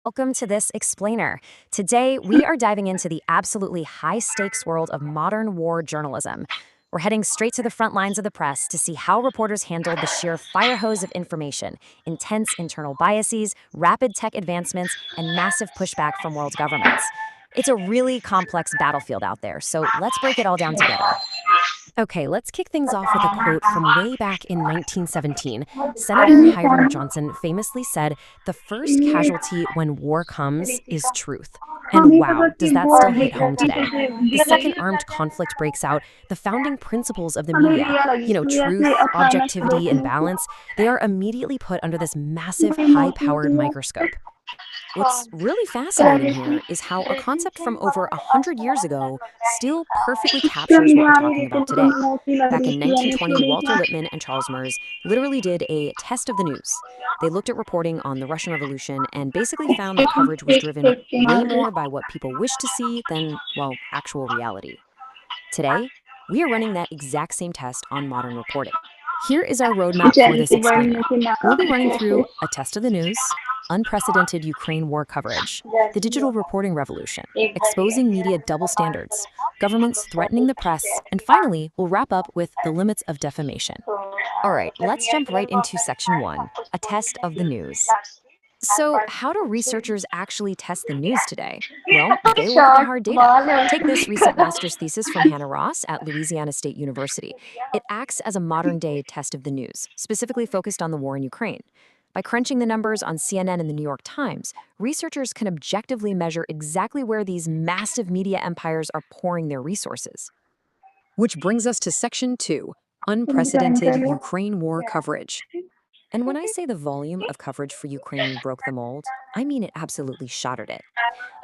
Welcome to this explainer. Today, we are diving into the absolutely high-stakes world of modern war journalism. We're heading straight to the front lines of the press to see how reporters handled the sheer fire hose of information, intense internal biases, rapid tech advancements, and massive pushback from world governments. It's a really complex battlefield out there, so let's break it all down together. Okay, let's kick things off with a quote from way back in 1917. Senator Hiram Johnson famously said, "The first casualty when war comes is truth." And wow, does that still hit home today? The second armed conflict breaks out, the founding principles of the media, truth, objectivity, and balance, they are immediately put under this massive, high-powered microscope. What's really fascinating here is how a concept from over 100 years ago still perfectly captures what we're talking about today. Back in 1920, Walter Lippmann and Charles Murs literally did a test of the news. They looked at reporting on the Russian Revolution and basically found that coverage was driven way more by what people wished to see than, well, actual reality. Today, we are running that exact same test on modern reporting. Here is our roadmap for this explainer. We'll be running through a test of the news, unprecedented Ukraine war coverage, the digital reporting revolution, exposing media double standards, governments threatening the press, and finally, we'll wrap up with the limits of defamation. All right, let's jump right into section 1, a test of the news. So, how do researchers actually test the news today? Well, they look at the hard data. Take this recent master's thesis from Hannah Ross at Louisiana State University. It acts as a modern-day test of the news, specifically focused on the war in Ukraine. By crunching the numbers on CNN and the New York Times, researchers can objectively measure exactly where these massive media empires are pouring their resources. Which brings us to section 2, unprecedented Ukraine war coverage. And when I say the volume of coverage for Ukraine broke the mold, I mean it absolutely shattered it.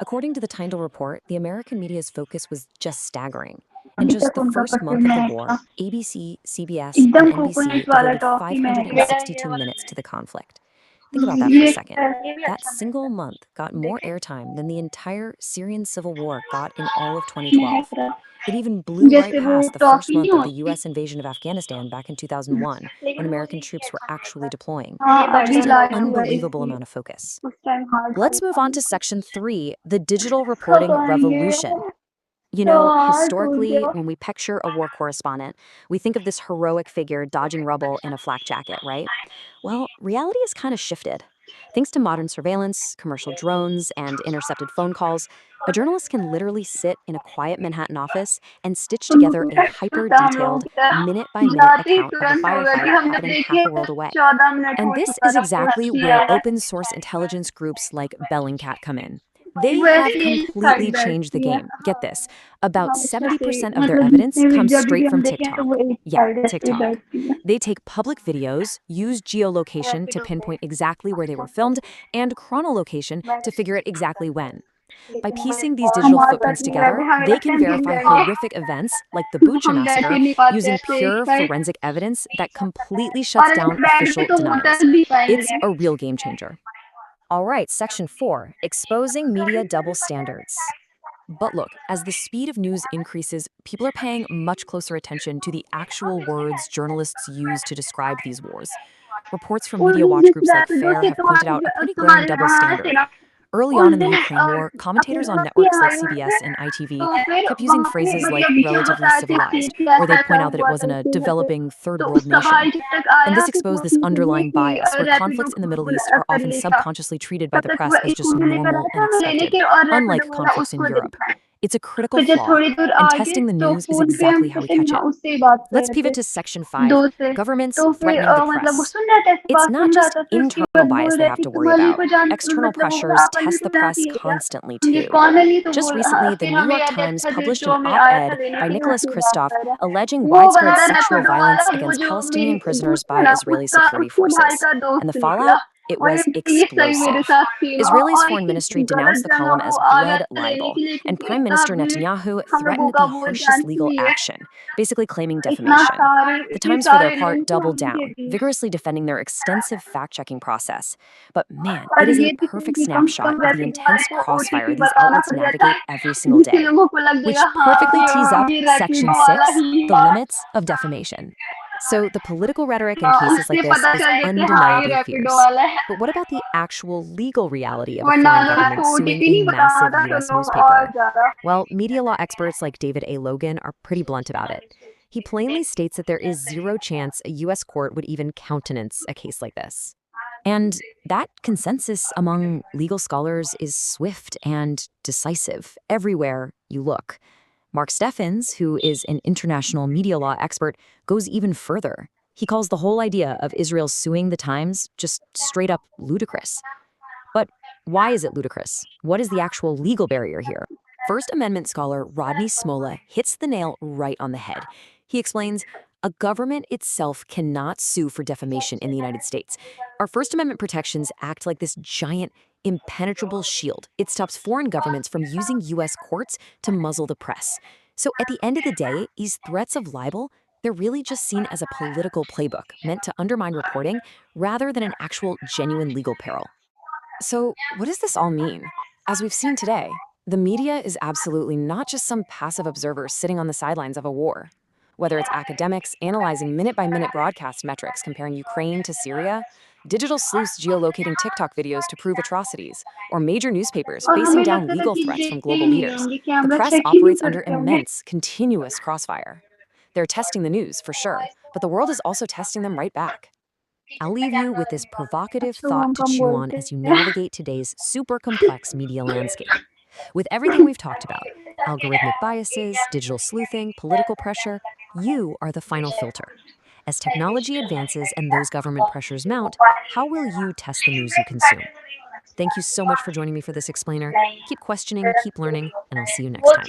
According to the Tyndall report, the American media's focus was just staggering. In just the first month of the war, ABC, CBS, and NBC devoted 562 minutes to the conflict. Think about that for a second. That single month got more airtime than the entire Syrian civil war got in all of 2012. It even blew right past the first month of the U.S. invasion of Afghanistan back in 2001, when American troops were actually deploying. Just an unbelievable amount of focus. Let's move on to section 3, the digital reporting revolution. Historically, when we picture a war correspondent, we think of this heroic figure dodging rubble in a flak jacket, right? Well, reality has kind of shifted. Thanks to modern surveillance, commercial drones, and intercepted phone calls, a journalist can literally sit in a quiet Manhattan office and stitch together a hyper-detailed, minute-by-minute account of a firefight happening half a world away. And this is exactly where open-source intelligence groups like Bellingcat come in. They have completely changed the game. Get this, about 70% of their evidence comes straight from TikTok. Yeah, TikTok. They take public videos, use geolocation to pinpoint exactly where they were filmed, and chronolocation to figure out exactly when. By piecing these digital footprints together, they can verify horrific events like the Bucha massacre using pure forensic evidence that completely shuts down official denials. It's a real game changer. All right, section 4, exposing media double standards. But look, as the speed of news increases, people are paying much closer attention to the actual words journalists use to describe these wars. Reports from media watch groups like FAIR have pointed out a pretty glaring double standard. Early on in the Ukraine war, commentators on networks like CBS and ITV kept using phrases like relatively civilized, where they point out that it wasn't a developing third world nation. And this exposed this underlying bias where conflicts in the Middle East are often subconsciously treated by the press as just normal and expected, unlike conflicts in Europe. It's a critical flaw, and testing the news is exactly how we catch it. Let's pivot to section 5, governments threatening the press. It's not just internal bias they have to worry about. External pressures test the press constantly, too. Just recently, the New York Times published an op-ed by Nicholas Kristof alleging widespread sexual violence against Palestinian prisoners by Israeli security forces. And the fallout? It was explosive. Israel's foreign ministry denounced the column as blood libel, and Prime Minister Netanyahu threatened the harshest legal action, basically claiming defamation. The Times, for their part, doubled down, vigorously defending their extensive fact-checking process. But man, it is a perfect snapshot of the intense crossfire these outlets navigate every single day, which perfectly tees up section 6, the limits of defamation. So the political rhetoric in cases like उससे this पता is चल गया कि हाँ ये undeniably Rapido fierce. वाला है। But what about the actual legal reality of a वरना foreign अगर आपको government suing ओटीपी a नहीं पता massive होता तो US लोग और newspaper? ज्यादा। Well, media law experts like David A. Logan are pretty blunt about it. He plainly states that there is zero chance a US court would even countenance a case like this. And that consensus among legal scholars is swift and decisive everywhere you look. Mark Steffens, who is an international media law expert, goes even further. He calls the whole idea of Israel suing the Times just straight up ludicrous. But why is it ludicrous? What is the actual legal barrier here? First Amendment scholar Rodney Smola hits the nail right on the head. He explains, a government itself cannot sue for defamation in the United States. Our First Amendment protections act like this giant, impenetrable shield. It stops foreign governments from using US courts to muzzle the press. So at the end of the day, these threats of libel, they're really just seen as a political playbook meant to undermine reporting rather than an actual genuine legal peril. So, what does this all mean? As we've seen today, the media is absolutely not just some passive observer sitting on the sidelines of a war. Whether it's academics analyzing minute-by-minute broadcast metrics comparing Ukraine to Syria, digital sleuths geolocating TikTok videos to prove atrocities, or major newspapers और facing हमें down लगता था legal कि threats from देखते global ही नहीं leaders, होंगे, the camera press check ही नहीं operates under करते होंगे। immense, continuous crossfire. They're testing the news, for sure, but the world is also testing them right back. I'll leave you with this provocative अच्छा वो हम thought to come chew on बोलते as you हैं। navigate today's super complex media landscape. With everything we've talked about, algorithmic biases, digital sleuthing, political pressure, you are the final filter. As technology advances and those government pressures mount, how will you test the news you consume? Thank you so much for joining me for this explainer. Keep questioning, keep learning, and I'll see you next time.